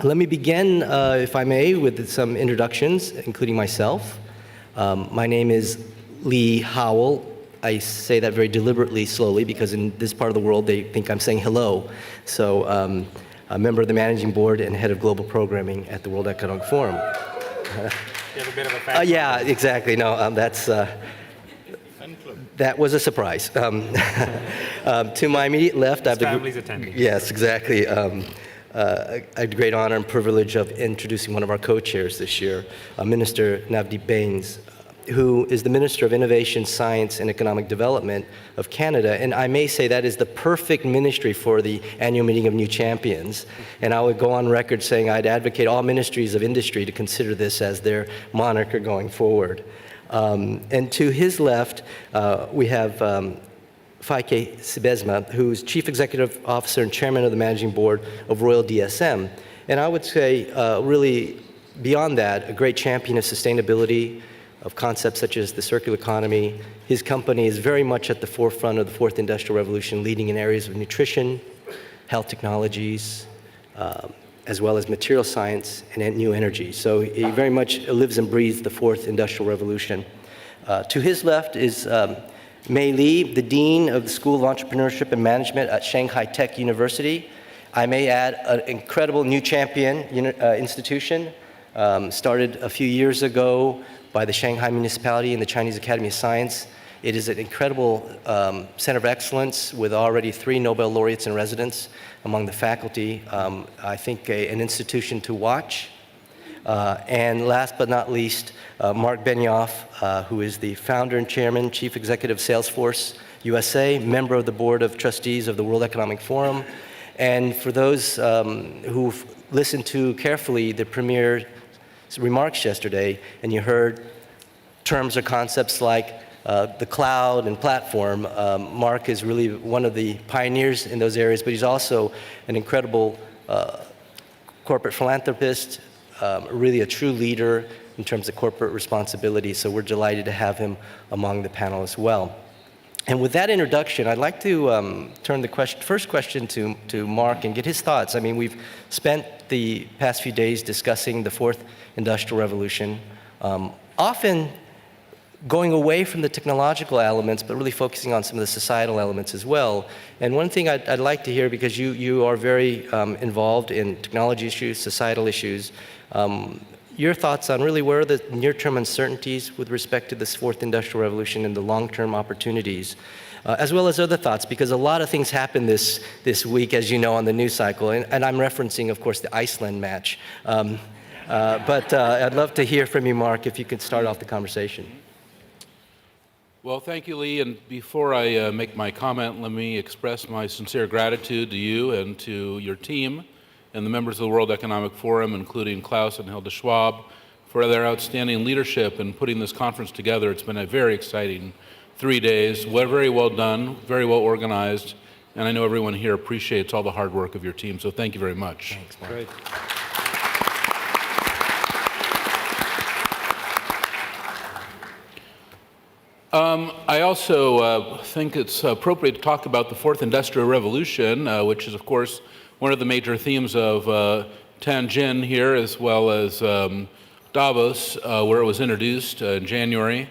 Let me begin, if I may, with some introductions, including myself. My name is Lee Howell. I say that very deliberately, slowly, because in this part of the world, they think I'm saying hello. So, a member of the managing board and head of global programming at the World Economic Forum. You have a bit of a fan yeah, exactly. No, that was a surprise. To my immediate left, I have family's attending. Yes, exactly. I had the great honor and privilege of introducing one of our co-chairs this year, Minister Navdeep Bains, who is the Minister of Innovation, Science, and Economic Development of Canada. And I may say that is the perfect ministry for the annual meeting of new champions. And I would go on record saying I'd advocate all ministries of industry to consider this as their moniker going forward. And to his left, we have Feike Sijbesma, who's Chief Executive Officer and Chairman of the Managing Board of Royal DSM. And I would say, really, beyond that, a great champion of sustainability, of concepts such as the circular economy. His company is very much at the forefront of the fourth industrial revolution, leading in areas of nutrition, health technologies, as well as material science and new energy. So he very much lives and breathes the fourth industrial revolution. To his left is Mei Li, the Dean of the School of Entrepreneurship and Management at ShanghaiTech University. I may add an incredible new champion institution, started a few years ago by the Shanghai Municipality and the Chinese Academy of Science. It is an incredible center of excellence with already 3 Nobel laureates in residence among the faculty. I think an institution to watch. And last but not least, Marc Benioff, who is the founder and chairman, chief executive of Salesforce USA, member of the board of trustees of the World Economic Forum. And for those who've listened to carefully the premier remarks yesterday, and you heard terms or concepts like the cloud and platform, Marc is really one of the pioneers in those areas, but he's also an incredible corporate philanthropist, really a true leader in terms of corporate responsibility. So we're delighted to have him among the panel as well. And with that introduction, I'd like to turn the first question to Marc and get his thoughts. I mean, we've spent the past few days discussing the fourth industrial revolution, often going away from the technological elements, but really focusing on some of the societal elements as well. And one thing I'd like to hear, because you are very involved in technology issues, societal issues, your thoughts on really where are the near-term uncertainties with respect to this fourth industrial revolution and the long-term opportunities, as well as other thoughts, because a lot of things happened this week, as you know, on the news cycle. And I'm referencing, of course, the Iceland match. But I'd love to hear from you, Marc, if you could start off the conversation. Well, thank you, Lee. And before I make my comment, let me express my sincere gratitude to you and to your team and the members of the World Economic Forum, including Klaus and Hilde Schwab, for their outstanding leadership in putting this conference together. It's been a very exciting 3 days, very well done, very well organized, and I know everyone here appreciates all the hard work of your team, so thank you very much. Thanks, Marc. Great. I also think it's appropriate to talk about the fourth industrial revolution, which is, of course, one of the major themes of Tianjin here, as well as Davos, where it was introduced in January.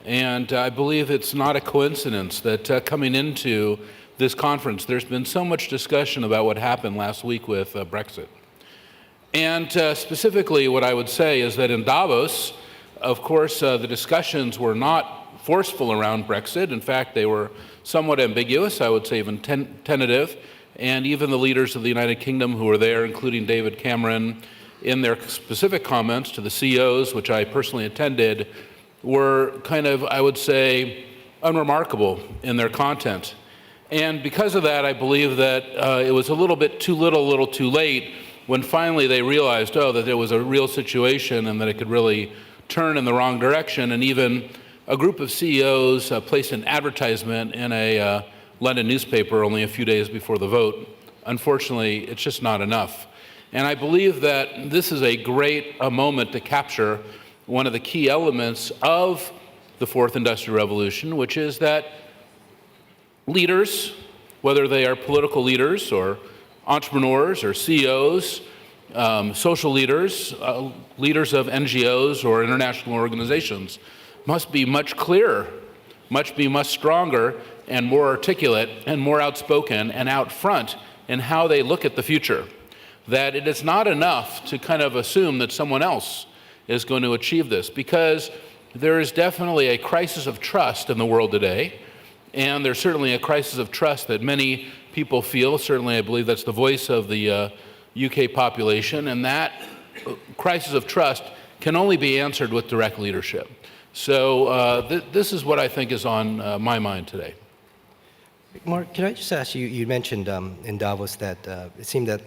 And I believe it's not a coincidence that coming into this conference, there's been so much discussion about what happened last week with Brexit. And specifically, what I would say is that in Davos, of course, the discussions were not forceful around Brexit. In fact, they were somewhat ambiguous, I would say even tentative. And even the leaders of the United Kingdom who were there, including David Cameron, in their specific comments to the CEOs, which I personally attended, were kind of, I would say, unremarkable in their content. And because of that, I believe that it was a little bit too little, a little too late, when finally they realized, that there was a real situation and that it could really turn in the wrong direction. And even a group of CEOs placed an advertisement in a London newspaper only a few days before the vote. Unfortunately, it's just not enough. And I believe that this is a great moment to capture one of the key elements of the fourth industrial revolution, which is that leaders, whether they are political leaders or entrepreneurs or CEOs, social leaders, leaders of NGOs or international organizations must be much clearer, must be much stronger and more articulate and more outspoken and out front in how they look at the future. That it is not enough to kind of assume that someone else is going to achieve this, because there is definitely a crisis of trust in the world today, and there's certainly a crisis of trust that many people feel. Certainly, I believe that's the voice of the UK population, and that crisis of trust can only be answered with direct leadership. So this is what I think is on my mind today. Marc, can I just ask you, you mentioned in Davos that it seemed that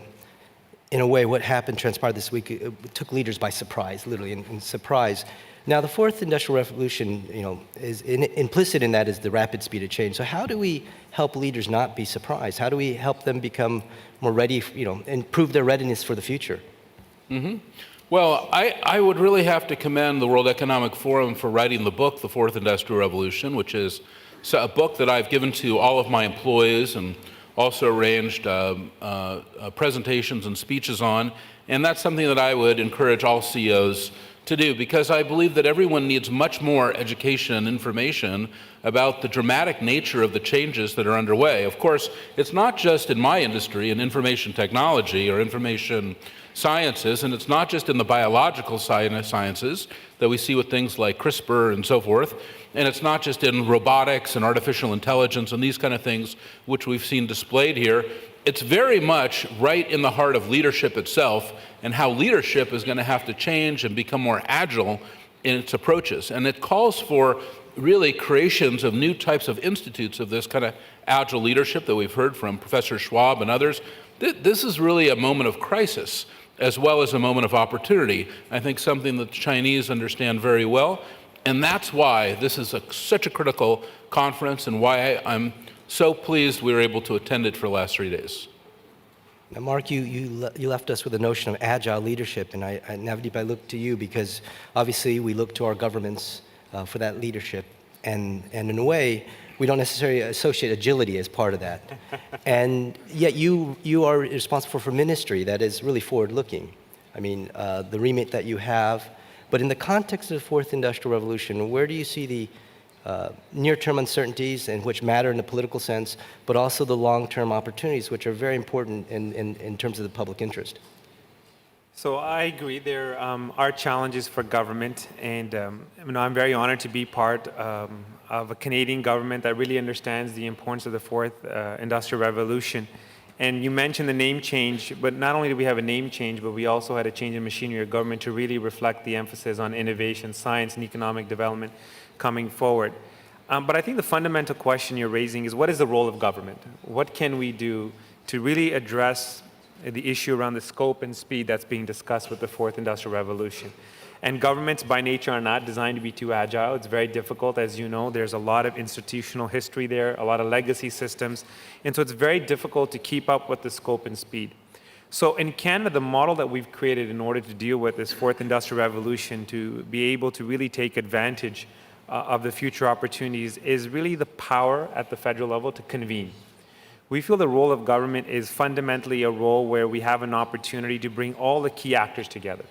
in a way what transpired this week, it took leaders by surprise, literally in surprise. Now the fourth industrial revolution, is implicit in that is the rapid speed of change. So how do we help leaders not be surprised? How do we help them become more ready, improve their readiness for the future? Mm-hmm. Well, I would really have to commend the World Economic Forum for writing the book, The Fourth Industrial Revolution, which is a book that I've given to all of my employees and also arranged presentations and speeches on. And that's something that I would encourage all CEOs to do, because I believe that everyone needs much more education and information about the dramatic nature of the changes that are underway. Of course, it's not just in my industry, in information technology or information sciences, and it's not just in the biological sciences that we see with things like CRISPR and so forth, and it's not just in robotics and artificial intelligence and these kind of things which we've seen displayed here. It's very much right in the heart of leadership itself, and how leadership is going to have to change and become more agile in its approaches. And it calls for really creations of new types of institutes of this kind of agile leadership that we've heard from Professor Schwab and others. This is really a moment of crisis as well as a moment of opportunity. I think something that the Chinese understand very well, and that's why this is such a critical conference and why I'm so pleased we were able to attend it for the last 3 days. Now, Marc, you left us with the notion of agile leadership, and Navdeep, I look to you because obviously we look to our governments for that leadership, and in a way, we don't necessarily associate agility as part of that. And yet you are responsible for ministry that is really forward-looking. I mean, the remit that you have. But in the context of the fourth industrial revolution, where do you see the near-term uncertainties and which matter in the political sense, but also the long-term opportunities, which are very important in terms of the public interest? So I agree, there are challenges for government, and I'm very honored to be part of a Canadian government that really understands the importance of the fourth industrial revolution. And you mentioned the name change, but not only did we have a name change, but we also had a change in machinery of government to really reflect the emphasis on innovation, science, and economic development coming forward. But I think the fundamental question you're raising is, what is the role of government? What can we do to really address the issue around the scope and speed that's being discussed with the fourth industrial revolution? And governments by nature are not designed to be too agile. It's very difficult, as you know. There's a lot of institutional history there, a lot of legacy systems. And so it's very difficult to keep up with the scope and speed. So in Canada, the model that we've created in order to deal with this fourth industrial revolution, to be able to really take advantage of the future opportunities, is really the power at the federal level to convene. We feel the role of government is fundamentally a role where we have an opportunity to bring all the key actors together.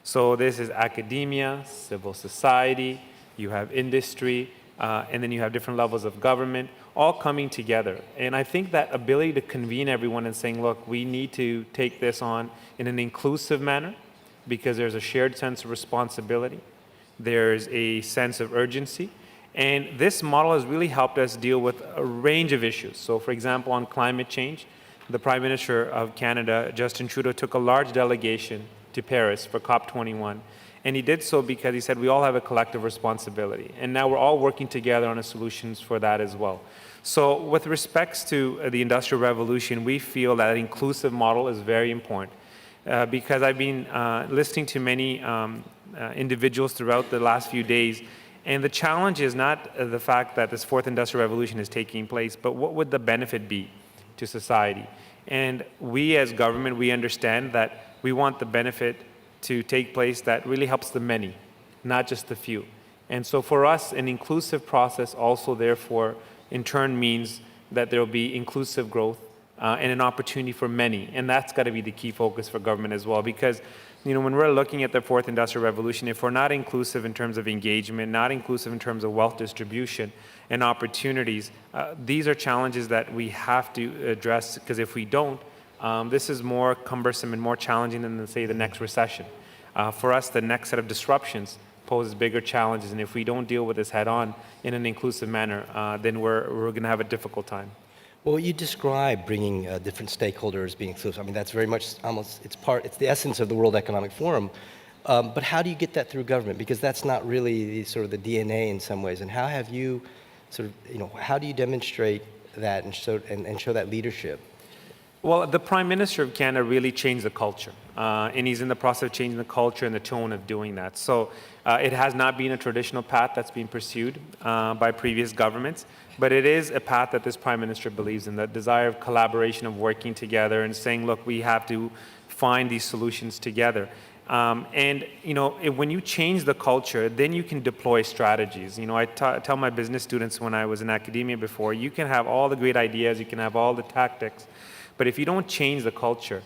So this is academia, civil society, you have industry, and then you have different levels of government, all coming together. And I think that ability to convene everyone and saying, look, we need to take this on in an inclusive manner, because there's a shared sense of responsibility, there's a sense of urgency, and this model has really helped us deal with a range of issues. So for example, on climate change, the Prime Minister of Canada, Justin Trudeau, took a large delegation to Paris for COP21. And he did so because he said we all have a collective responsibility. And now we're all working together on solutions for that as well. So with respects to the Industrial Revolution, we feel that an inclusive model is very important. Because I've been listening to many individuals throughout the last few days, and the challenge is not the fact that this fourth industrial revolution is taking place, but what would the benefit be to society? And we as government, we understand that we want the benefit to take place that really helps the many, not just the few. And so for us, an inclusive process also therefore in turn means that there will be inclusive growth, and an opportunity for many. And that's got to be the key focus for government as well, because when we're looking at the fourth industrial revolution, if we're not inclusive in terms of engagement, not inclusive in terms of wealth distribution and opportunities, these are challenges that we have to address, because if we don't, this is more cumbersome and more challenging than, say, the next recession. For us, the next set of disruptions poses bigger challenges, and if we don't deal with this head on in an inclusive manner, then we're going to have a difficult time. Well, you describe bringing different stakeholders being inclusive. I mean, that's very much almost, it's the essence of the World Economic Forum. But how do you get that through government? Because that's not really sort of the DNA in some ways. And how have you sort of, how do you demonstrate that and show that leadership? Well, the Prime Minister of Canada really changed the culture, and he's in the process of changing the culture and the tone of doing that. So it has not been a traditional path that's been pursued by previous governments, but it is a path that this Prime Minister believes in, the desire of collaboration, of working together and saying, look, we have to find these solutions together. When you change the culture, then you can deploy strategies. I tell my business students when I was in academia before, you can have all the great ideas, you can have all the tactics, but if you don't change the culture,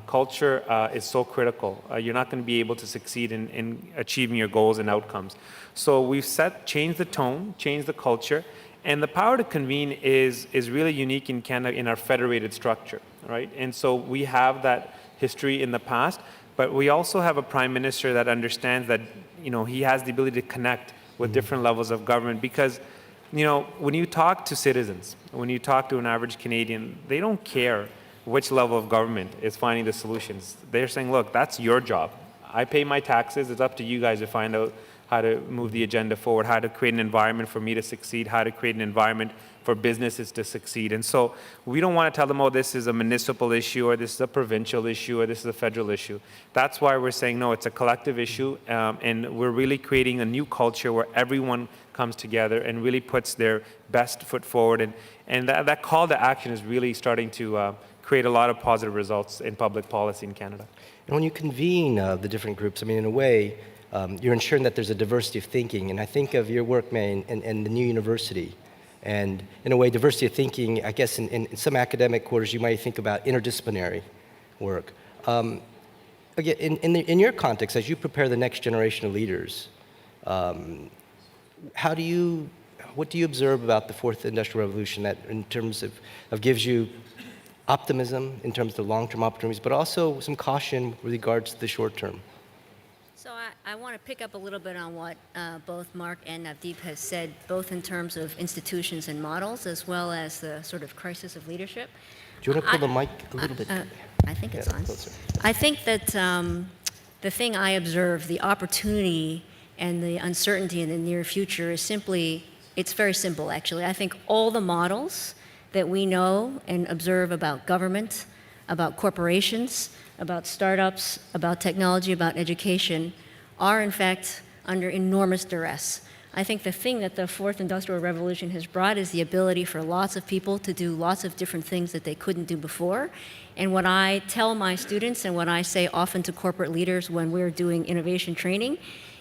culture is so critical. You're not going to be able to succeed in achieving your goals and outcomes. So we've changed the tone, changed the culture, and the power to convene is really unique in Canada in our federated structure, right? And so we have that history in the past, but we also have a Prime Minister that understands that he has the ability to connect with different levels of government, because when you talk to citizens, when you talk to an average Canadian, they don't care which level of government is finding the solutions. They're saying, look, that's your job. I pay my taxes. It's up to you guys to find out how to move the agenda forward, how to create an environment for me to succeed, how to create an environment for businesses to succeed. And so we don't want to tell them, oh, this is a municipal issue, or this is a provincial issue, or this is a federal issue. That's why we're saying, no, it's a collective issue, and we're really creating a new culture where everyone comes together and really puts their best foot forward. And that call to action is really starting to create a lot of positive results in public policy in Canada. And when you convene the different groups, I mean, in a way, you're ensuring that there's a diversity of thinking. And I think of your work, May, in the new university. And in a way, diversity of thinking, I guess in some academic quarters, you might think about interdisciplinary work. Again, in your context, as you prepare the next generation of leaders, what do you observe about the fourth industrial revolution that in terms of gives you optimism in terms of the long-term opportunities, but also some caution with regards to the short term? So I want to pick up a little bit on what both Marc and Navdeep has said, both in terms of institutions and models, as well as the sort of crisis of leadership. Do you want to pull the mic a little bit? I think it's on. Closer. I think that the thing I observe, the opportunity and the uncertainty in the near future is simply, it's very simple actually. I think all the models that we know and observe about government, about corporations, about startups, about technology, about education, are in fact under enormous duress. I think the thing that the fourth industrial revolution has brought is the ability for lots of people to do lots of different things that they couldn't do before. And what I tell my students and what I say often to corporate leaders when we're doing innovation training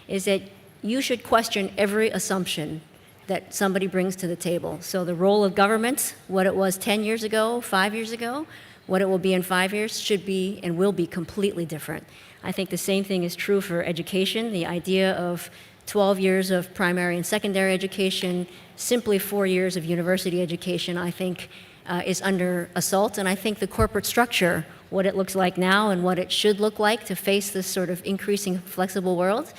is that you should question every assumption that somebody brings to the table. So the role of government, what it was 10 years ago, 5 years ago, what it will be in 5 years should be and will be completely different. I think the same thing is true for education. The idea of 12 years of primary and secondary education, simply 4 years of university education, I think is under assault. And I think the corporate structure, what it looks like now and what it should look like to face this sort of increasing flexible world,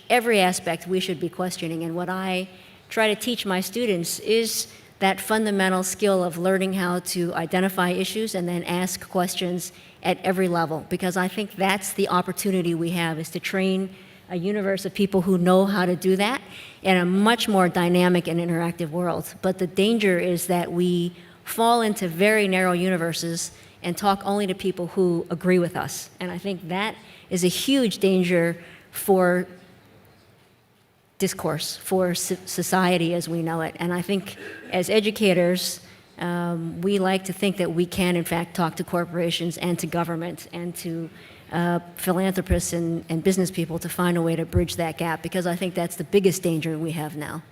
every aspect we should be questioning. And what I try to teach my students is that fundamental skill of learning how to identify issues and then ask questions at every level, because I think that's the opportunity we have, is to train a universe of people who know how to do that in a much more dynamic and interactive world. But the danger is that we fall into very narrow universes and talk only to people who agree with us. And I think that is a huge danger for discourse, for society as we know it. And I think as educators, we like to think that we can, in fact, talk to corporations and to government and to philanthropists and business people to find a way to bridge that gap, because I think that's the biggest danger we have now.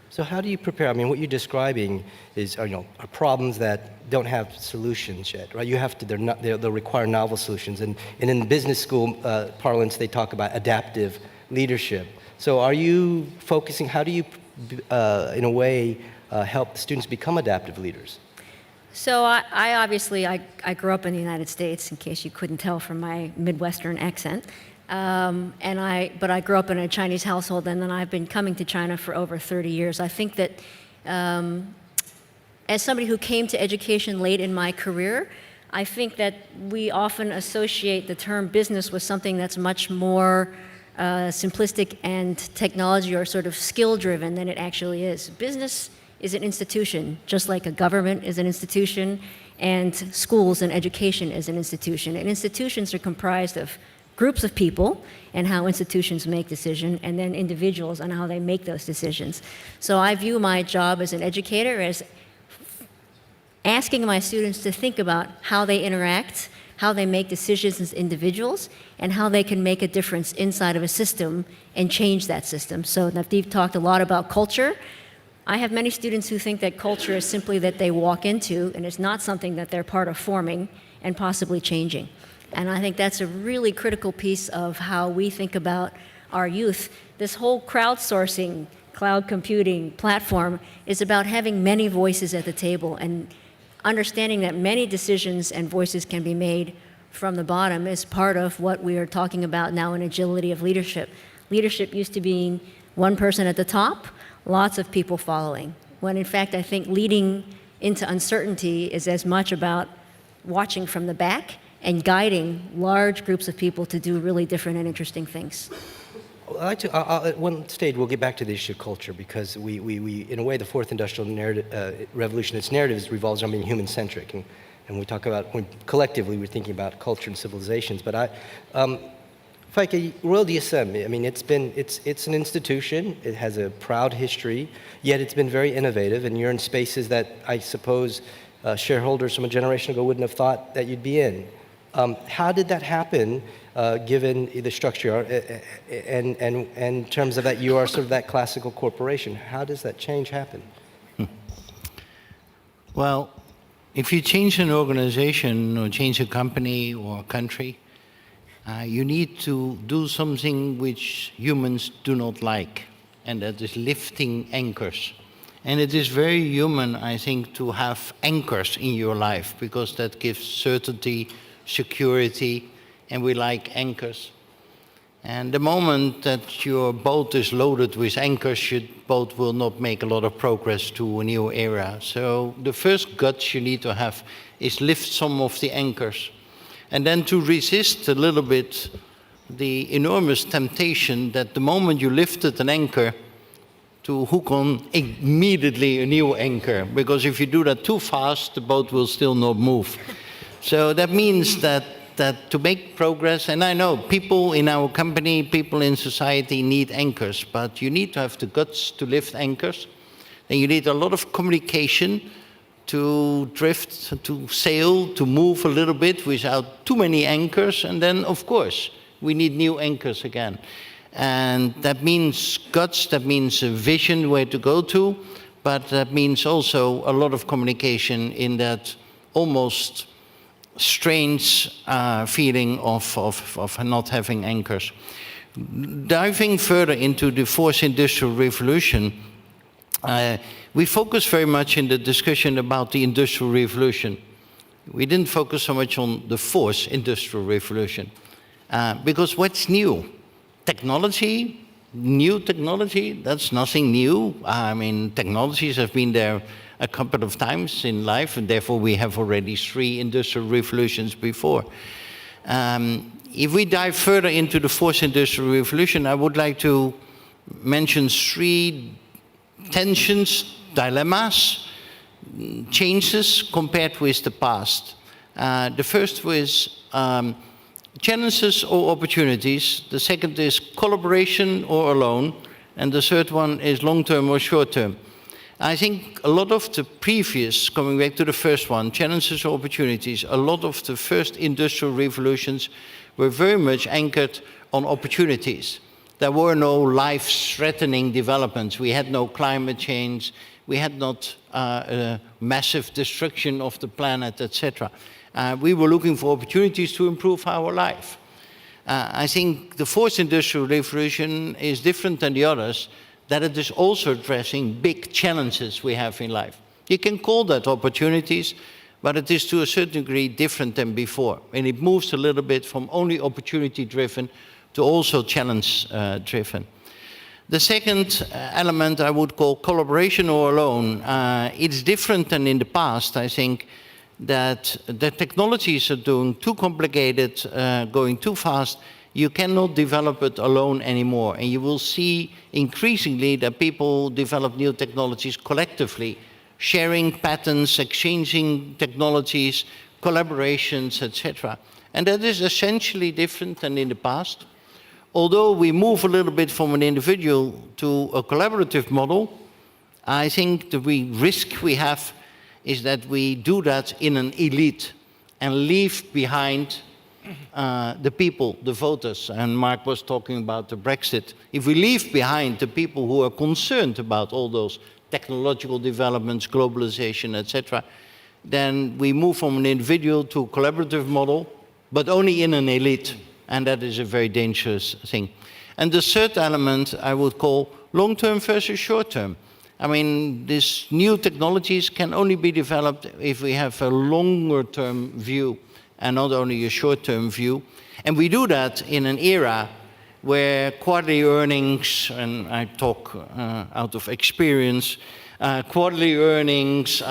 So how do you prepare? I mean, what you're describing is, are problems that don't have solutions yet, right? You have to, they'll require novel solutions. And in business school parlance, they talk about adaptive leadership. So are you focusing, how do you, in a way, help students become adaptive leaders? So I obviously, I grew up in the United States, in case you couldn't tell from my Midwestern accent. But I grew up in a Chinese household, and then I've been coming to China for over 30 years. I think that as somebody who came to education late in my career, I think that we often associate the term business with something that's much more simplistic and technology or sort of skill-driven than it actually is. Business is an institution, just like a government is an institution, and schools and education is an institution. And institutions are comprised of groups of people and how institutions make decisions, and then individuals and how they make those decisions. So I view my job as an educator as asking my students to think about how they interact, how they make decisions as individuals, and how they can make a difference inside of a system and change that system. So Navdeep talked a lot about culture. I have many students who think that culture is simply that they walk into, and it's not something that they're part of forming and possibly changing. And I think that's a really critical piece of how we think about our youth. This whole crowdsourcing, cloud computing platform is about having many voices at the table and understanding that many decisions and voices can be made from the bottom is part of what we are talking about now in agility of leadership. Leadership used to be one person at the top, lots of people following, when in fact I think leading into uncertainty is as much about watching from the back and guiding large groups of people to do really different and interesting things. I'd like to, at one stage, we'll get back to the issue of culture, because we in a way, the fourth industrial revolution, its narrative revolves around being human-centric. And we talk about, collectively, we're thinking about culture and civilizations. But Feike, Royal DSM, I mean, it's an institution. It has a proud history, yet it's been very innovative, and you're in spaces that I suppose shareholders from a generation ago wouldn't have thought that you'd be in. How did that happen, given the structure, and in terms of that you are sort of that classical corporation? How does that change happen? Well, if you change an organization or change a company or a country, you need to do something which humans do not like, and that is lifting anchors. And it is very human, I think, to have anchors in your life, because that gives certainty, security, and we like anchors. And the moment that your boat is loaded with anchors, your boat will not make a lot of progress to a new era. So the first guts you need to have is lift some of the anchors. And then to resist a little bit the enormous temptation that the moment you lifted an anchor, to hook on immediately a new anchor. Because if you do that too fast, the boat will still not move. So that means that to make progress, and I know people in our company, people in society need anchors, but you need to have the guts to lift anchors. And you need a lot of communication to drift, to sail, to move a little bit without too many anchors. And then, of course, we need new anchors again. And that means guts, that means a vision where to go to, but that means also a lot of communication in that almost strange feeling of not having anchors. Diving further into the fourth industrial revolution, we focus very much in the discussion about the industrial revolution. We didn't focus so much on the fourth industrial revolution, because what's new? Technology, new technology, that's nothing new. I mean, technologies have been there a couple of times in life, and therefore we have already 3 industrial revolutions before. If we dive further into the fourth industrial revolution, I would like to mention 3 tensions, dilemmas, changes compared with the past. The first was challenges or opportunities. The second is collaboration or alone. And the third one is long-term or short-term. I think a lot of the previous, coming back to the first one, challenges or opportunities, a lot of the first industrial revolutions were very much anchored on opportunities. There were no life-threatening developments. We had no climate change. We had not massive destruction of the planet, etc. We were looking for opportunities to improve our life. I think the fourth industrial revolution is different than the others, that it is also addressing big challenges we have in life. You can call that opportunities, but it is to a certain degree different than before. And it moves a little bit from only opportunity-driven to also challenge-driven. The second element I would call collaboration or alone. It's different than in the past. I think that the technologies are doing too complicated, going too fast. You cannot develop it alone anymore. And you will see increasingly that people develop new technologies collectively, sharing patents, exchanging technologies, collaborations, etc. And that is essentially different than in the past. Although we move a little bit from an individual to a collaborative model, I think the risk we have is that we do that in an elite and leave behind the people, the voters. And Marc was talking about the Brexit. If we leave behind the people who are concerned about all those technological developments, globalization, etc., then we move from an individual to a collaborative model, but only in an elite. And that is a very dangerous thing. And the third element I would call long-term versus short-term. I mean, these new technologies can only be developed if we have a longer-term view and not only a short-term view. And we do that in an era where quarterly earnings, and I talk out of experience, quarterly earnings,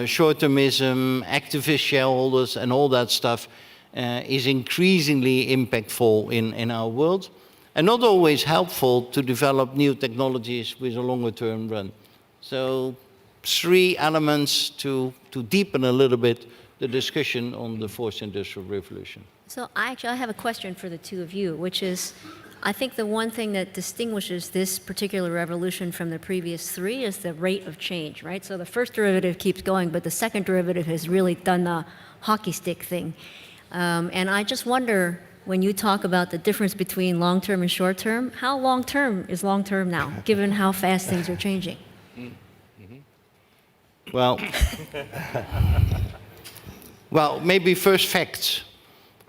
short-termism, activist shareholders, and all that stuff is increasingly impactful in our world, and not always helpful to develop new technologies with a longer-term run. So 3 elements to deepen a little bit the discussion on the fourth industrial revolution. So I have a question for the two of you, which is, I think the one thing that distinguishes this particular revolution from the previous 3 is the rate of change, right? So the first derivative keeps going, but the second derivative has really done the hockey stick thing. And I just wonder, when you talk about the difference between long-term and short-term, how long-term is long-term now, given how fast things are changing? Well, well, maybe first facts.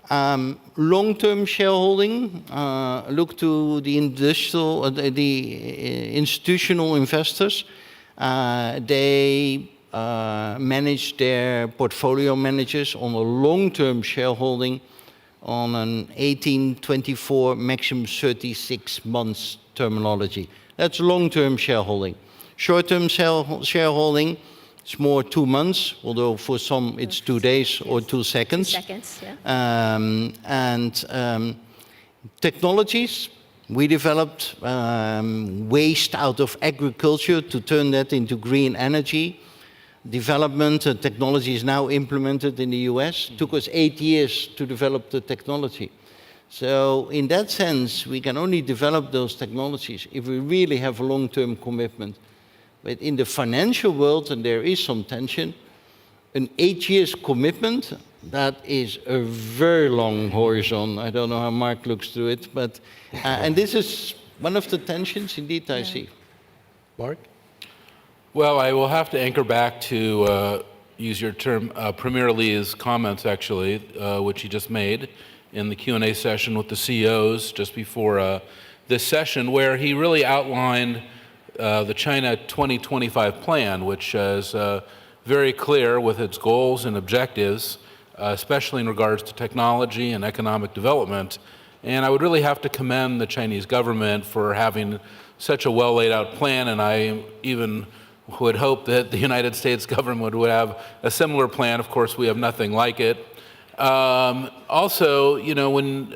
Long-term shareholding, look to the institutional investors. They manage their portfolio managers on a long-term shareholding on an 18, 24, maximum 36 months terminology. That's long-term shareholding. Short-term shareholding, it's more 2 months, although for some it's 2 days or 2 seconds. 2 seconds, yeah. Technologies, we developed waste out of agriculture to turn that into green energy. Development and technology is now implemented in the US. Took us 8 years to develop the technology. So in that sense, we can only develop those technologies if we really have a long-term commitment. But in the financial world, and there is some tension, an 8 years commitment, that is a very long horizon. I don't know how Marc looks through it, but, and this is one of the tensions indeed I see. Marc? Well, I will have to anchor back to, use your term, Premier Lee's comments, actually, which he just made in the Q&A session with the CEOs just before this session, where he really outlined the China 2025 plan, which is very clear with its goals and objectives, especially in regards to technology and economic development. And I would really have to commend the Chinese government for having such a well laid out plan, and I even would hope that the United States government would have a similar plan. Of course, we have nothing like it. Also, you know, when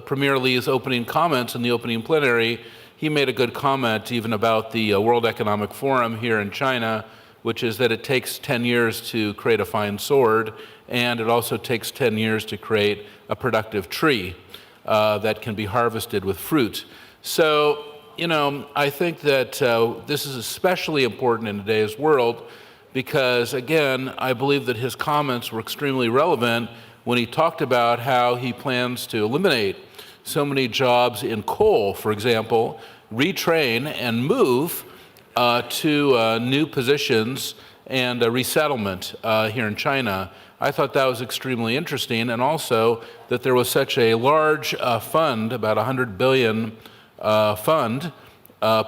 Premier Lee's opening comments in the opening plenary, he made a good comment even about the World Economic Forum here in China, which is that it takes 10 years to create a fine sword, and it also takes 10 years to create a productive tree that can be harvested with fruit. So, you know, I think that this is especially important in today's world because, again, I believe that his comments were extremely relevant when he talked about how he plans to eliminate so many jobs in coal, for example, retrain and move to new positions and resettlement here in China. I thought that was extremely interesting, and also that there was such a large fund, about $100 billion fund,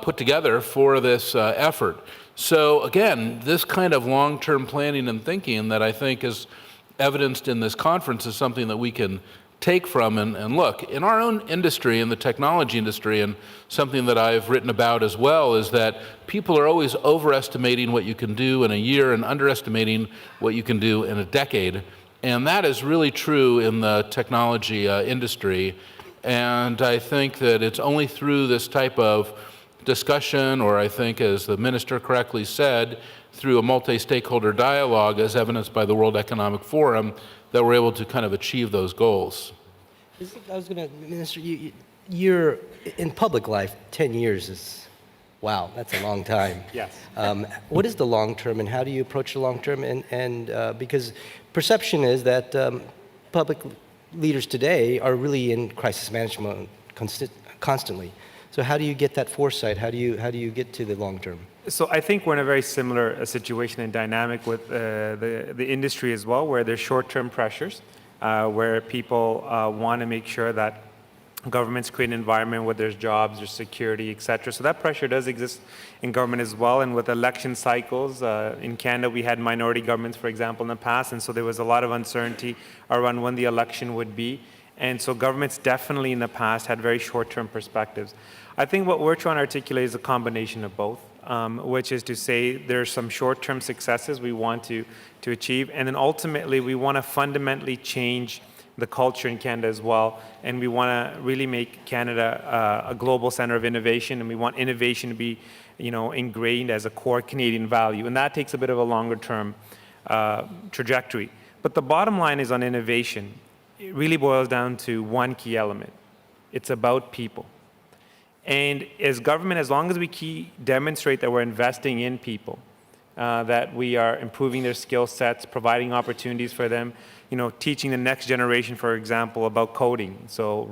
put together for this effort. So again, this kind of long-term planning and thinking that I think is evidenced in this conference is something that we can take from and look. In our own industry, in the technology industry, and something that I've written about as well, is that people are always overestimating what you can do in a year and underestimating what you can do in a decade. And that is really true in the technology industry. And I think that it's only through this type of discussion, or I think, as the minister correctly said, through a multi-stakeholder dialogue, as evidenced by the World Economic Forum, that we're able to kind of achieve those goals. I was going to, Minister, you're in public life, 10 years is, wow, that's a long time. Yes. What is the long term, and how do you approach the long term? And because perception is that public leaders today are really in crisis management constantly. So how do you get that foresight? How do you get to the long term? So I think we're in a very similar situation and dynamic with the industry as well, where there's short-term pressures, where people want to make sure that governments create an environment where there's jobs, there's security, et cetera. So that pressure does exist in government as well. And with election cycles, in Canada, we had minority governments, for example, in the past. And so there was a lot of uncertainty around when the election would be. And so governments definitely in the past had very short-term perspectives. I think what we're trying to articulate is a combination of both, which is to say there's some short-term successes we want to achieve, and then ultimately we want to fundamentally change the culture in Canada as well, and we want to really make Canada a global center of innovation, and we want innovation to be, ingrained as a core Canadian value, and that takes a bit of a longer-term trajectory. But the bottom line is on innovation. It really boils down to one key element. It's about people. And as government, as long as we demonstrate that we're investing in people, that we are improving their skill sets, providing opportunities for them, teaching the next generation, for example, about coding. So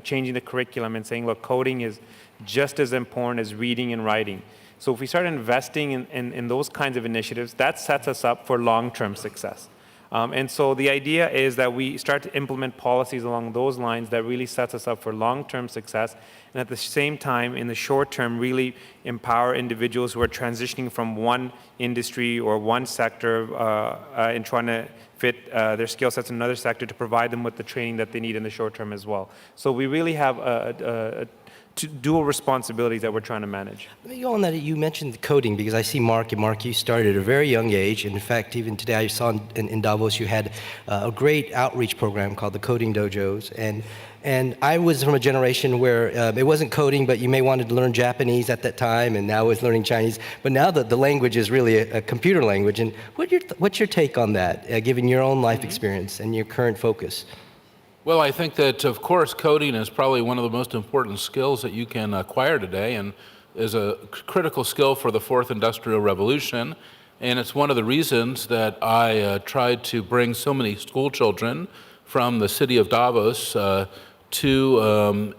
changing the curriculum and saying, look, coding is just as important as reading and writing. So if we start investing in those kinds of initiatives, that sets us up for long-term success. And so the idea is that we start to implement policies along those lines that really sets us up for long-term success, and at the same time, in the short term, really empower individuals who are transitioning from one industry or one sector and trying to fit their skill sets in another sector to provide them with the training that they need in the short term as well. So we really have dual responsibilities that we're trying to manage. On that, you mentioned coding, because I see Marc, and Marc, you started at a very young age. In fact, even today I saw in Davos you had a great outreach program called the Coding Dojos, and I was from a generation where it wasn't coding, but you may wanted to learn Japanese at that time, and now I was learning Chinese. But now the language is really a computer language. And what's your take on that, given your own life experience and your current focus? Well, I think that, of course, coding is probably one of the most important skills that you can acquire today, and is a critical skill for the fourth industrial revolution. And it's one of the reasons that I tried to bring so many school children from the city of Davos to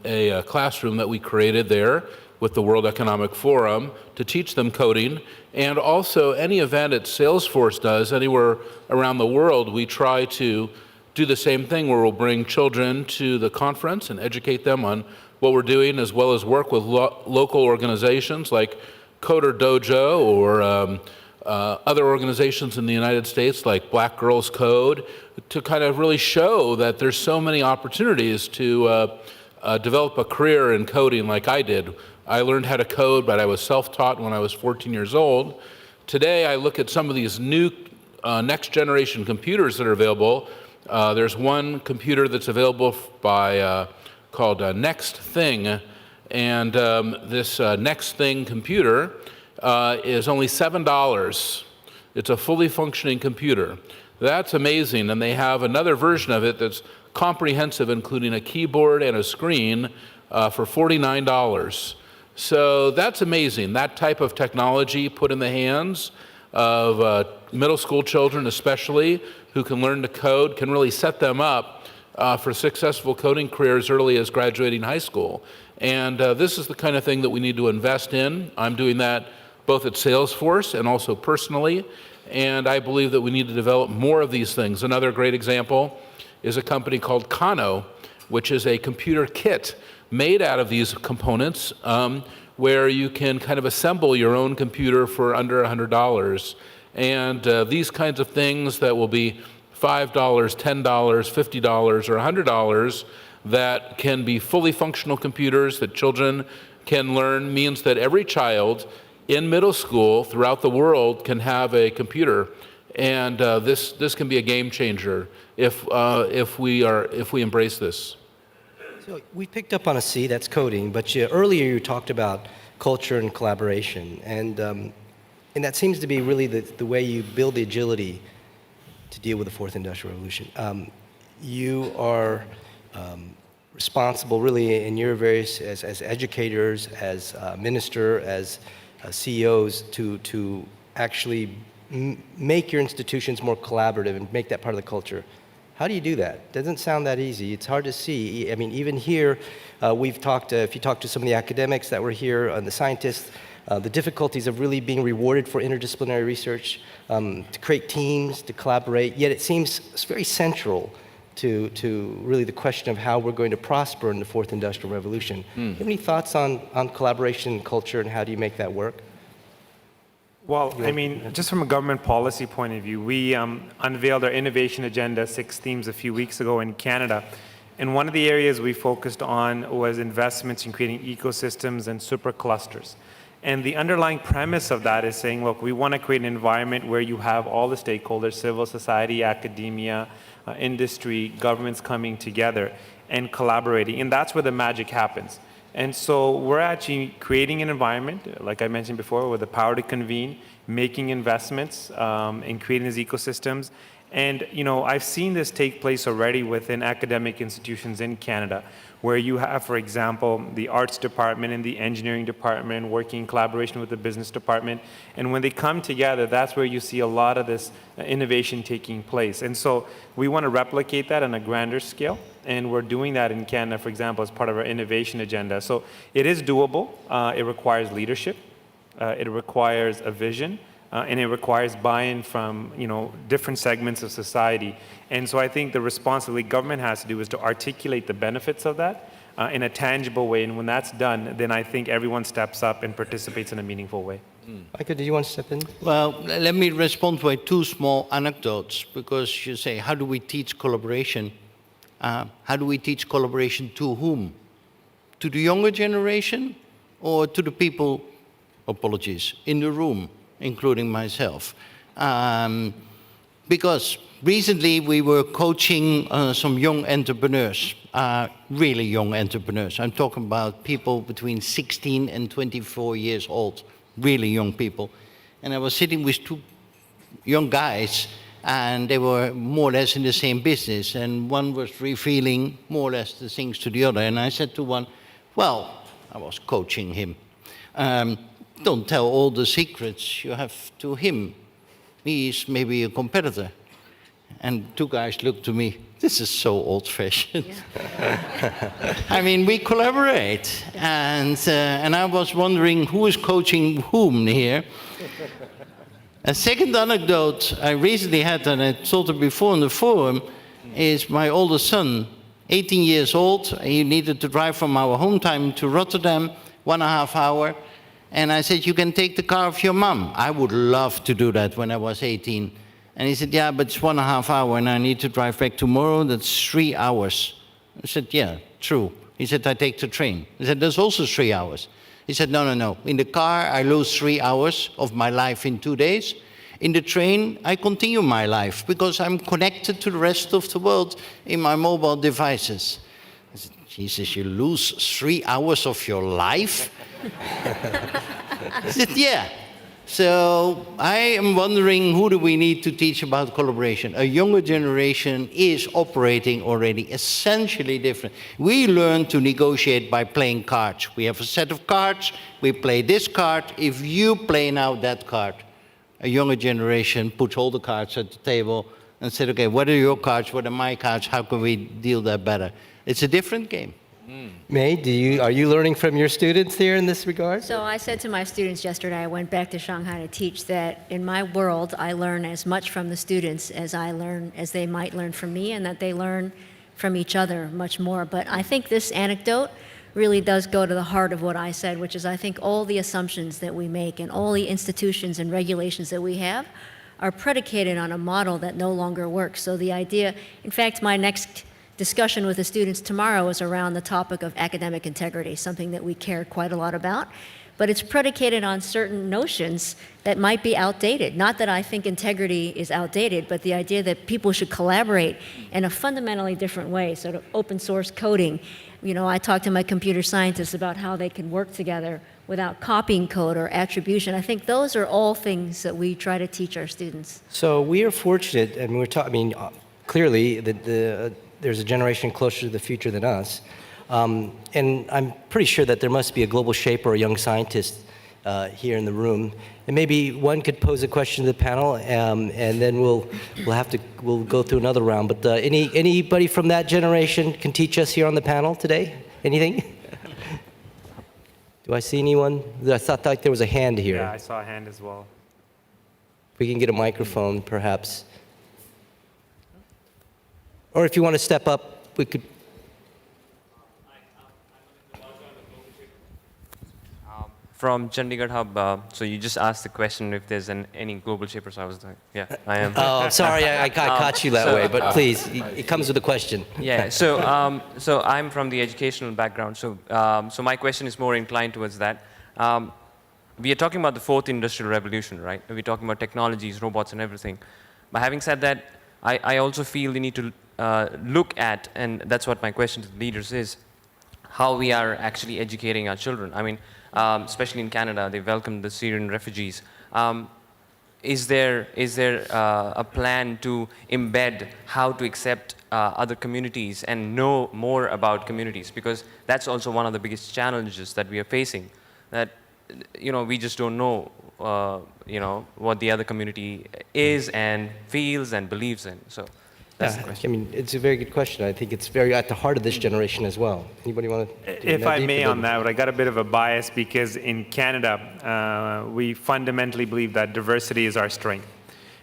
a classroom that we created there with the World Economic Forum to teach them coding. And also any event that Salesforce does anywhere around the world, we try to do the same thing, where we'll bring children to the conference and educate them on what we're doing, as well as work with local organizations like Coder Dojo, or other organizations in the United States like Black Girls Code, to kind of really show that there's so many opportunities to develop a career in coding like I did. I learned how to code, but I was self-taught when I was 14 years old. Today, I look at some of these new next generation computers that are available. There's one computer that's available called Next Thing, and this Next Thing computer is only $7. It's a fully functioning computer. That's amazing, and they have another version of it that's comprehensive, including a keyboard and a screen, for $49. So that's amazing. That type of technology put in the hands of middle school children especially, who can learn to code, can really set them up for successful coding careers early as graduating high school. And this is the kind of thing that we need to invest in. I'm doing that both at Salesforce and also personally. And I believe that we need to develop more of these things. Another great example is a company called Kano, which is a computer kit made out of these components, where you can kind of assemble your own computer for under $100. And these kinds of things that will be $5, $10, $50, or $100 that can be fully functional computers that children can learn means that every child in middle school throughout the world can have a computer. And this can be a game changer if we embrace this. So we picked up on a C, that's coding, but earlier you talked about culture and collaboration, and that seems to be really the way you build the agility to deal with the fourth industrial revolution. You are responsible really in your various, as educators, as minister, as CEOs, to actually make your institutions more collaborative and make that part of the culture. How do you do that? Doesn't sound that easy. It's hard to see. I mean, even here, we've talked, if you talk to some of the academics that were here, and the scientists, the difficulties of really being rewarded for interdisciplinary research, to create teams, to collaborate, yet it seems very central to really the question of how we're going to prosper in the fourth industrial revolution. Do you have any thoughts on collaboration and culture, and how do you make that work? Well, I mean, just from a government policy point of view, we unveiled our innovation agenda, 6 themes, a few weeks ago in Canada. And one of the areas we focused on was investments in creating ecosystems and superclusters. And the underlying premise of that is saying, look, we want to create an environment where you have all the stakeholders, civil society, academia, industry, governments coming together and collaborating. And that's where the magic happens. And so we're actually creating an environment, like I mentioned before, with the power to convene, making investments, and creating these ecosystems. And I've seen this take place already within academic institutions in Canada, where you have, for example, the arts department and the engineering department working in collaboration with the business department. And when they come together, that's where you see a lot of this innovation taking place. And so we want to replicate that on a grander scale. And we're doing that in Canada, for example, as part of our innovation agenda. So it is doable. It requires leadership. It requires a vision. And it requires buy-in from different segments of society. And so I think the responsibility government has to do is to articulate the benefits of that in a tangible way. And when that's done, then I think everyone steps up and participates in a meaningful way. Feike, did you want to step in? Well, let me respond with 2 small anecdotes, because you say, how do we teach collaboration? How do we teach collaboration to whom? To the younger generation or to the people, apologies, in the room, including myself? Because recently we were coaching some young entrepreneurs, really young entrepreneurs. I'm talking about people between 16 and 24 years old, really young people. And I was sitting with 2 young guys, and they were more or less in the same business, and one was revealing more or less the things to the other. And I said to one, well, I was coaching him, don't tell all the secrets you have to him. He's maybe a competitor. And 2 guys looked to me, this is so old-fashioned. Yeah. I mean, we collaborate. And I was wondering who is coaching whom here. A second anecdote I recently had, and I told it before in the forum, is my oldest son, 18 years old. He needed to drive from our hometown to Rotterdam, 1.5 hours. And I said, you can take the car of your mom. I would love to do that when I was 18. And he said, yeah, but it's 1.5 hours, and I need to drive back tomorrow. That's 3 hours. I said, yeah, true. He said, I take the train. I said, that's also 3 hours. He said, no, no, no. In the car, I lose 3 hours of my life in 2 days. In the train, I continue my life because I'm connected to the rest of the world in my mobile devices. I said, Jesus, you lose 3 hours of your life? I said, yeah. So I am wondering, who do we need to teach about collaboration? A younger generation is operating already essentially different. We learn to negotiate by playing cards. We have a set of cards. We play this card. If you play now that card, a younger generation puts all the cards at the table and said, okay, what are your cards, what are my cards, how can we deal that better? It's a different game. May, are you learning from your students here in this regard? So I said to my students yesterday, I went back to Shanghai to teach, that in my world, I learn as much from the students as they might learn from me, and that they learn from each other much more. But I think this anecdote really does go to the heart of what I said, which is I think all the assumptions that we make and all the institutions and regulations that we have are predicated on a model that no longer works. So the idea, in fact, my next discussion with the students tomorrow is around the topic of academic integrity, something that we care quite a lot about. But it's predicated on certain notions that might be outdated. Not that I think integrity is outdated, but the idea that people should collaborate in a fundamentally different way, sort of open source coding. You know, I talk to my computer scientists about how they can work together without copying code or attribution. I think those are all things that we try to teach our students. So we are fortunate, and clearly there's a generation closer to the future than us. And I'm pretty sure that there must be a global shaper or a young scientist here in the room. And maybe one could pose a question to the panel, and then we'll go through another round. But anybody from that generation can teach us here on the panel today? Anything? Do I see anyone? I thought like there was a hand here. Yeah, I saw a hand as well. If we can get a microphone, perhaps. Or if you want to step up, we could. From Chandigarh Hub, so you just asked the question if there's any global shaper, so I was like, yeah, I am. Oh, sorry, I caught you that way, but please, it comes with a question. Yeah, so I'm from the educational background, so my question is more inclined towards that. We are talking about the fourth industrial revolution, right? We're talking about technologies, robots, and everything. But having said that, I also feel we need to look at, and that's what my question to the leaders is, how we are actually educating our children. I mean, especially in Canada, they welcomed the Syrian refugees. Is there a plan to embed how to accept other communities and know more about communities? Because that's also one of the biggest challenges that we are facing, that we just don't know what the other community is and feels and believes in. So that's the question. I mean, it's a very good question. I think it's very at the heart of this generation as well. Anybody want to? If I may on that, but I got a bit of a bias because in Canada, we fundamentally believe that diversity is our strength.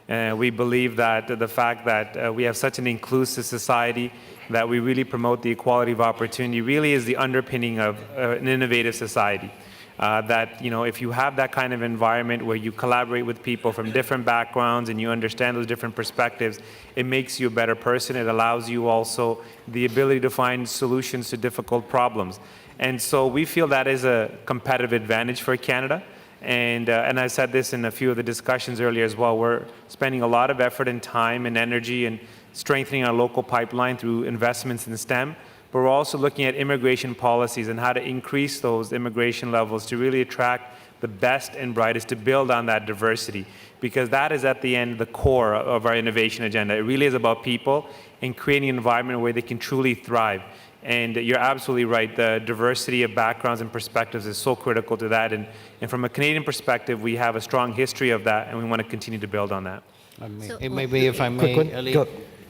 We believe that the fact that we have such an inclusive society, that we really promote the equality of opportunity, really is the underpinning of an innovative society. That if you have that kind of environment where you collaborate with people from different backgrounds and you understand those different perspectives, it makes you a better person. It allows you also the ability to find solutions to difficult problems. And so we feel that is a competitive advantage for Canada. And I said this in a few of the discussions earlier as well. We're spending a lot of effort and time and energy in strengthening our local pipeline through investments in STEM. But we're also looking at immigration policies and how to increase those immigration levels to really attract the best and brightest to build on that diversity, because that is at the end the core of our innovation agenda. It really is about people and creating an environment where they can truly thrive. And you're absolutely right, the diversity of backgrounds and perspectives is so critical to that. And from a Canadian perspective, we have a strong history of that, and we want to continue to build on that. Maybe if I may, Ali,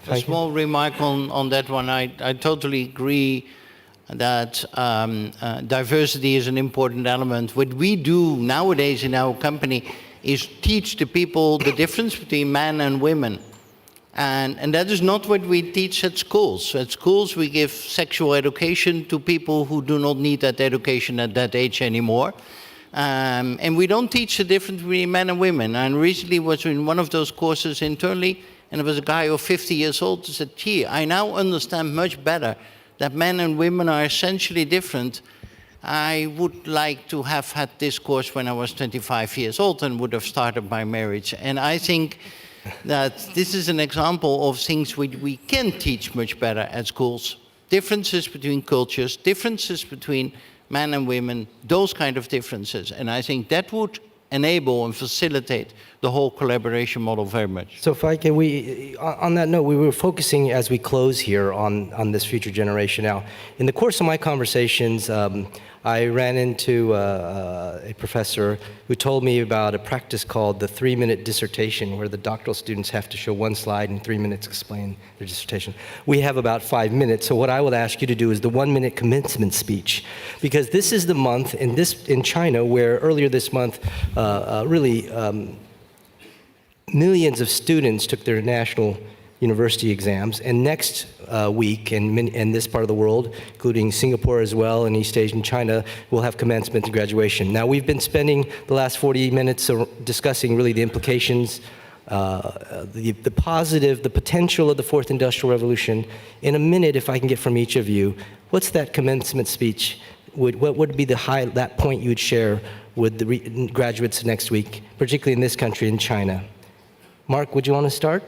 a small remark on that one. I totally agree that diversity is an important element. What we do nowadays in our company is teach the people the difference between men and women. And that is not what we teach at schools. At schools, we give sexual education to people who do not need that education at that age anymore. And we don't teach the difference between men and women. And recently was in one of those courses internally, and there was a guy of 50 years old who said, gee, I now understand much better that men and women are essentially different. I would like to have had this course when I was 25 years old and would have started my marriage. And I think that this is an example of things we can teach much better at schools. Differences between cultures, differences between men and women, those kind of differences. And I think that would enable and facilitate the whole collaboration model very much. So Feike, on that note, we were focusing as we close here on this future generation. Now, in the course of my conversations, I ran into a professor who told me about a practice called the 3-minute dissertation, where the doctoral students have to show one slide and 3 minutes explain their dissertation. We have about 5 minutes, so what I would ask you to do is the 1-minute commencement speech, because this is the month in China where earlier this month, millions of students took their national university exams, and next week in this part of the world, including Singapore as well, and East Asia and China, we'll have commencement and graduation. Now, we've been spending the last 40 minutes discussing really the implications, the positive, the potential of the fourth industrial revolution. In a minute, if I can get from each of you, what's that commencement speech? What would be that point you would share with the graduates next week, particularly in this country, in China? Marc, would you want to start?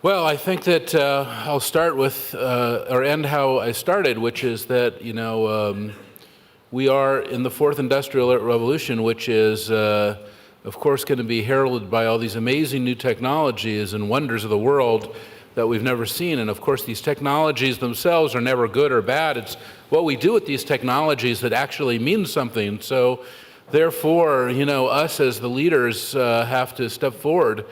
Well, I think that I'll start with, or end how I started, which is that, we are in the fourth industrial revolution, which is, of course, going to be heralded by all these amazing new technologies and wonders of the world that we've never seen. And of course, these technologies themselves are never good or bad. It's what we do with these technologies that actually means something. So therefore, us as the leaders have to step forward,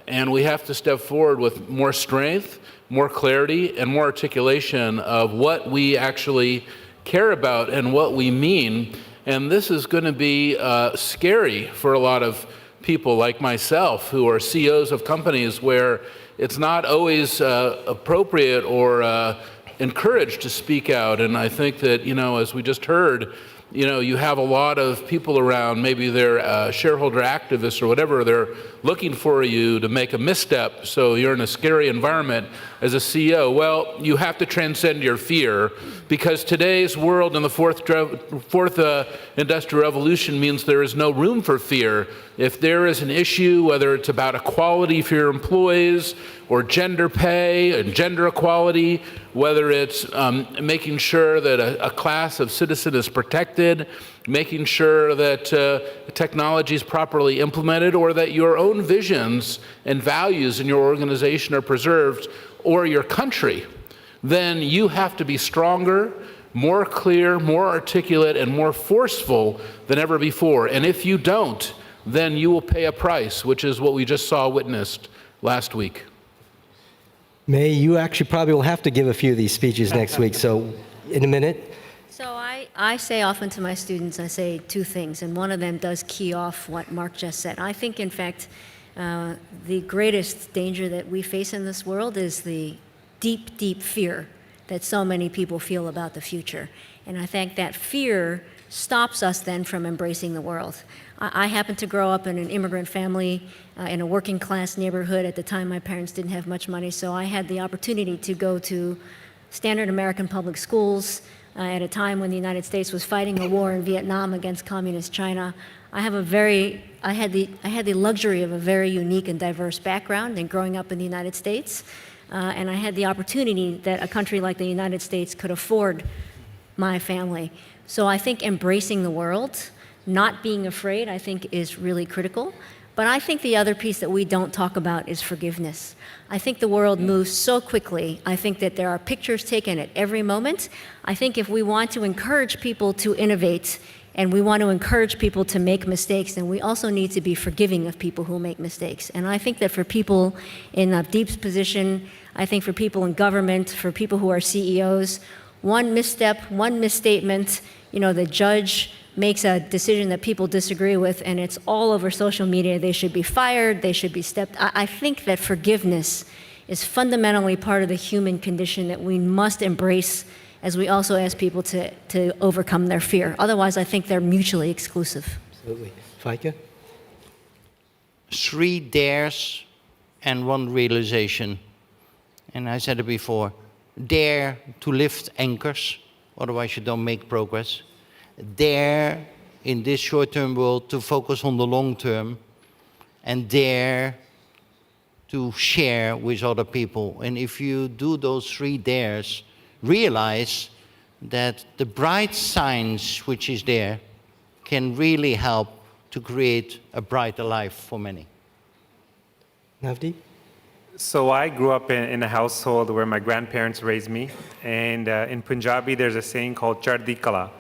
and we have to step forward with more strength, more clarity, and more articulation of what we actually care about and what we mean. And this is going to be scary for a lot of people like myself who are CEOs of companies where it's not always appropriate or encouraged to speak out. And I think that, as we just heard, you have a lot of people around, maybe they're shareholder activists or whatever, they're looking for you to make a misstep, so you're in a scary environment as a CEO. Well, you have to transcend your fear, because today's world in the fourth industrial revolution means there is no room for fear. If there is an issue, whether it's about equality for your employees, or gender pay and gender equality, whether it's making sure that a class of citizen is protected, making sure that technology is properly implemented, or that your own visions and values in your organization are preserved, or your country, then you have to be stronger, more clear, more articulate, and more forceful than ever before. And if you don't, then you will pay a price, which is what we just witnessed last week. May, you actually probably will have to give a few of these speeches next week, so in a minute. So I say often to my students, I say two things, and one of them does key off what Marc just said. I think, in fact, the greatest danger that we face in this world is the deep, deep fear that so many people feel about the future. And I think that fear stops us then from embracing the world. I happened to grow up in an immigrant family in a working class neighborhood. At the time, my parents didn't have much money, so I had the opportunity to go to standard American public schools at a time when the United States was fighting a war in Vietnam against communist China. I had the luxury of a very unique and diverse background in growing up in the United States, and I had the opportunity that a country like the United States could afford my family. So I think embracing the world, not being afraid, I think is really critical. But I think the other piece that we don't talk about is forgiveness. I think the world moves so quickly. I think that there are pictures taken at every moment. I think if we want to encourage people to innovate and we want to encourage people to make mistakes, then we also need to be forgiving of people who make mistakes. And I think that for people in Navdeep's position, I think for people in government, for people who are CEOs, one misstep, one misstatement, the judge makes a decision that people disagree with, and it's all over social media. They should be fired, they should be I think that forgiveness is fundamentally part of the human condition that we must embrace, as we also ask people to overcome their fear. Otherwise, I think they're mutually exclusive. Absolutely. Feike? 3 dares and 1 realization. And I said it before, dare to lift anchors, otherwise you don't make progress. Dare, in this short-term world, to focus on the long term, and dare to share with other people. And if you do those 3 dares, realize that the bright science which is there can really help to create a brighter life for many? Navdeep? So I grew up in a household where my grandparents raised me, and in Punjabi there's a saying called chardi kala,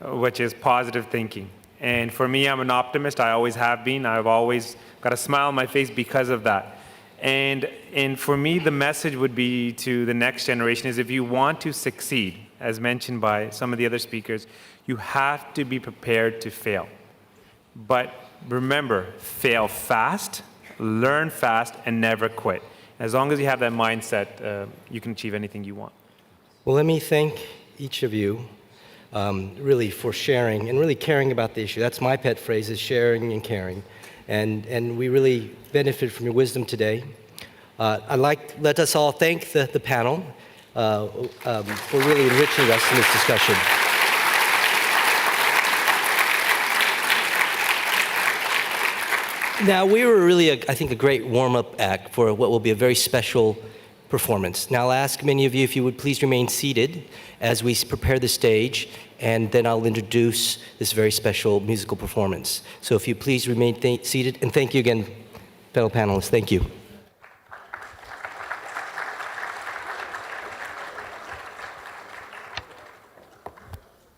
which is positive thinking. And for me, I'm an optimist. I always have been. I've always got a smile on my face because of that. And for me, the message would be to the next generation is if you want to succeed, as mentioned by some of the other speakers, you have to be prepared to fail. But remember, fail fast, learn fast, and never quit. As long as you have that mindset, you can achieve anything you want. Well, let me thank each of you really for sharing and really caring about the issue. That's my pet phrase, is sharing and caring. And we really benefit from your wisdom today. Let us all thank the panel for really enriching us in this discussion. Now, we were really, I think, a great warm-up act for what will be a very special performance. Now, I'll ask many of you if you would please remain seated as we prepare the stage, and then I'll introduce this very special musical performance. So if you please remain seated, and thank you again, fellow panelists. Thank you.